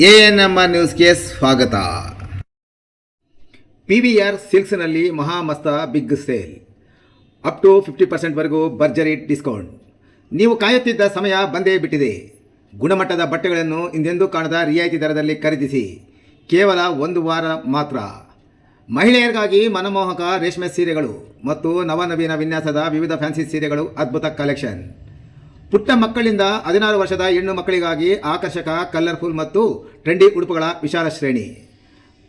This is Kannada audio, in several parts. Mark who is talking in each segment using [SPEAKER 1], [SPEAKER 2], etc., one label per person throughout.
[SPEAKER 1] ಎಎನ್ಎಂಆರ್ ನ್ಯೂಸ್ಗೆ ಸ್ವಾಗತ. PVR ಸಿಲ್ಕ್ಸ್ನಲ್ಲಿ ಮಹಾಮಸ್ತ ಬಿಗ್ ಸೇಲ್, ಅಪ್ ಟು 50% ಭರ್ಜರಿ ಡಿಸ್ಕೌಂಟ್. ನೀವು ಕಾಯುತ್ತಿದ್ದ ಸಮಯ ಬಂದೇ ಬಿಟ್ಟಿದೆ. ಗುಣಮಟ್ಟದ ಬಟ್ಟೆಗಳನ್ನು ಹಿಂದೆಂದೂ ಕಾಣದ ರಿಯಾಯಿತಿ ದರದಲ್ಲಿ ಖರೀದಿಸಿ. ಕೇವಲ ಒಂದು ವಾರ ಮಾತ್ರ. ಮಹಿಳೆಯರಿಗಾಗಿ ಮನಮೋಹಕ ರೇಷ್ಮೆ ಸೀರೆಗಳು ಮತ್ತು ನವನವೀನ ವಿನ್ಯಾಸದ ವಿವಿಧ ಫ್ಯಾನ್ಸಿ ಸೀರೆಗಳು, ಅದ್ಭುತ ಕಲೆಕ್ಷನ್. ಪುಟ್ಟ ಮಕ್ಕಳಿಂದ 16 ವರ್ಷದ ಹೆಣ್ಣು ಮಕ್ಕಳಿಗಾಗಿ ಆಕರ್ಷಕ, ಕಲರ್ಫುಲ್ ಮತ್ತು ಟ್ರೆಂಡಿ ಉಡುಪುಗಳ ವಿಶಾಲ ಶ್ರೇಣಿ.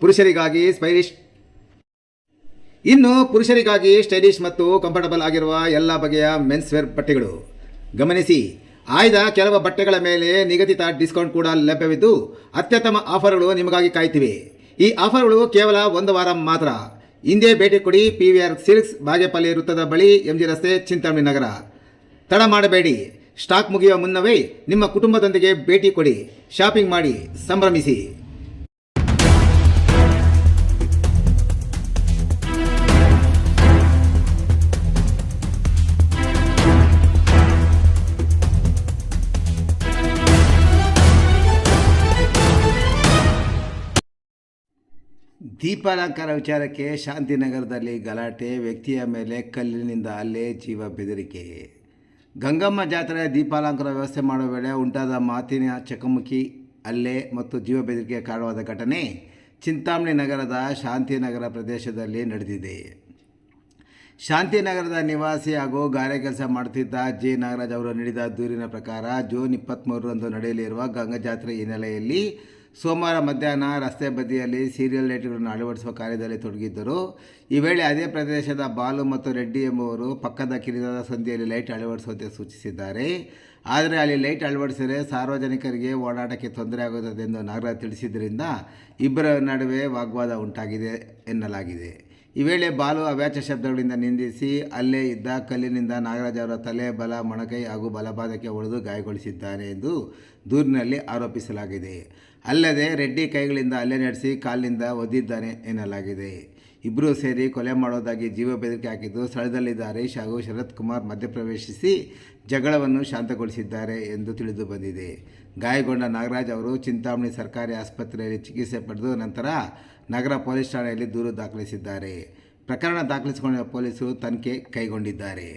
[SPEAKER 1] ಪುರುಷರಿಗಾಗಿ ಸ್ಟೈಲಿಶ್ ಮತ್ತು ಕಂಫರ್ಟಬಲ್ ಆಗಿರುವ ಎಲ್ಲ ಬಗೆಯ ಮೆನ್ಸ್ ವೇರ್ ಬಟ್ಟೆಗಳು. ಗಮನಿಸಿ, ಆಯ್ದ ಕೆಲವು ಬಟ್ಟೆಗಳ ಮೇಲೆ ನಿಗದಿತ ಡಿಸ್ಕೌಂಟ್ ಕೂಡ ಲಭ್ಯವಿದ್ದು ಅತ್ಯುತ್ತಮ ಆಫರ್ಗಳು ನಿಮಗಾಗಿ ಕಾಯ್ತಿವೆ. ಈ ಆಫರ್ಗಳು ಕೇವಲ ಒಂದು ವಾರ ಮಾತ್ರ. ಹಿಂದೆ ಭೇಟಿ ಕೊಡಿ. PVR ಸಿಲ್ಕ್ಸ್, ಬಾಗೇಪಲ್ಲಿ ವೃತ್ತದ ಬಳಿ, MG ರಸ್ತೆ, ಚಿಂತಾಮಣಿ ನಗರ. ತಡ ಮಾಡಬೇಡಿ. ಸ್ಟಾಕ್ ಮುಗಿಯುವ ಮುನ್ನವೇ ನಿಮ್ಮ ಕುಟುಂಬದೊಂದಿಗೆ ಭೇಟಿ ಕೊಡಿ. ಶಾಪಿಂಗ್ ಮಾಡಿ, ಸಂಭ್ರಮಿಸಿ. ದೀಪಾಲಂಕಾರ ವಿಚಾರಕ್ಕೆ ಶಾಂತಿನಗರದಲ್ಲಿ ಗಲಾಟೆ, ವ್ಯಕ್ತಿಯ ಮೇಲೆ ಕಲ್ಲಿನಿಂದ ಹಲ್ಲೆ, ಜೀವ ಬೆದರಿಕೆ. ಗಂಗಮ್ಮ ಜಾತ್ರೆ ದೀಪಾಲಂಕಾರ ವ್ಯವಸ್ಥೆ ಮಾಡುವ ವೇಳೆ ಉಂಟಾದ ಮಾತಿನ ಚಕಮಕಿ, ಹಲ್ಲೆ ಮತ್ತು ಜೀವ ಬೆದರಿಕೆಗೆ ಕಾರಣವಾದ ಘಟನೆ ಚಿಂತಾಮಣಿ ನಗರದ ಶಾಂತಿನಗರ ಪ್ರದೇಶದಲ್ಲಿ ನಡೆದಿದೆ. ಶಾಂತಿನಗರದ ನಿವಾಸಿ ಹಾಗೂ ಗಾರೆ ಕೆಲಸ ಮಾಡುತ್ತಿದ್ದ ಜೆ ನಾಗರಾಜ್ ಅವರು ನೀಡಿದ ದೂರಿನ ಪ್ರಕಾರ ಜೂನ್ 23ರಂದು ನಡೆಯಲಿರುವ ಗಂಗಾ ಜಾತ್ರೆ ಹಿನ್ನೆಲೆಯಲ್ಲಿ ಸೋಮವಾರ ಮಧ್ಯಾಹ್ನ ರಸ್ತೆ ಬದಿಯಲ್ಲಿ ಸೀರಿಯಲ್ ಲೈಟ್ಗಳನ್ನು ಅಳವಡಿಸುವ ಕಾರ್ಯದಲ್ಲಿ ತೊಡಗಿದ್ದರು. ಈ ವೇಳೆ ಅದೇ ಪ್ರದೇಶದ ಬಾಲು ಮತ್ತು ರೆಡ್ಡಿ ಎಂಬುವರು ಪಕ್ಕದ ಕಿರಿದಾದ ಸಂಧಿಯಲ್ಲಿ ಲೈಟ್ ಅಳವಡಿಸುವಂತೆ ಸೂಚಿಸಿದ್ದಾರೆ. ಆದರೆ ಅಲ್ಲಿ ಲೈಟ್ ಅಳವಡಿಸಿದರೆ ಸಾರ್ವಜನಿಕರಿಗೆ ಓಡಾಟಕ್ಕೆ ತೊಂದರೆ ಆಗುತ್ತದೆ ಎಂದು ನಾಗರಾಜ್ ತಿಳಿಸಿದ್ದರಿಂದ ಇಬ್ಬರ ನಡುವೆ ವಾಗ್ವಾದ ಉಂಟಾಗಿದೆ ಎನ್ನಲಾಗಿದೆ. ಈ ವೇಳೆ ಬಾಲು ಅವ್ಯಾಚ್ಯ ಶಬ್ದಗಳಿಂದ ನಿಂದಿಸಿ ಅಲ್ಲೇ ಇದ್ದ ಕಲ್ಲಿನಿಂದ ನಾಗರಾಜ್ ಅವರ ತಲೆ, ಬಲ ಮೊಣಕೈ ಹಾಗೂ ಬಲಪಾದಕ್ಕೆ ಹೊಡೆದು ಗಾಯಗೊಳಿಸಿದ್ದಾನೆ ಎಂದು ದೂರಿನಲ್ಲಿ ಆರೋಪಿಸಲಾಗಿದೆ. ಅಲ್ಲದೆ ರೆಡ್ಡಿ ಕೈಗಳಿಂದ ಹಲ್ಲೆ ನಡೆಸಿ ಕಾಲಿನಿಂದ ಒದ್ದಿದ್ದಾನೆ ಎನ್ನಲಾಗಿದೆ. ಇಬ್ಬರೂ ಸೇರಿ ಕೊಲೆ ಮಾಡೋದಾಗಿ ಜೀವ ಬೆದರಿಕೆ ಹಾಕಿದ್ದು, ಸ್ಥಳದಲ್ಲಿದ್ದ ಹರೀಶ್ ಹಾಗೂ ಶರತ್ ಕುಮಾರ್ ಮಧ್ಯಪ್ರವೇಶಿಸಿ ಜಗಳವನ್ನು ಶಾಂತಗೊಳಿಸಿದ್ದಾರೆ ಎಂದು ತಿಳಿದು ಬಂದಿದೆ. ಗಾಯಗೊಂಡ ನಾಗರಾಜ್ ಅವರು ಚಿಂತಾಮಣಿ ಸರ್ಕಾರಿ ಆಸ್ಪತ್ರೆಯಲ್ಲಿ ಚಿಕಿತ್ಸೆ ಪಡೆದು ನಂತರ ನಗರ ಪೊಲೀಸ್ ಠಾಣೆಯಲ್ಲಿ ದೂರು ದಾಖಲಿಸಿದ್ದಾರೆ. ಪ್ರಕರಣ ದಾಖಲಿಸಿಕೊಂಡಿರುವ ಪೊಲೀಸರು ತನಿಖೆ ಕೈಗೊಂಡಿದ್ದಾರೆ.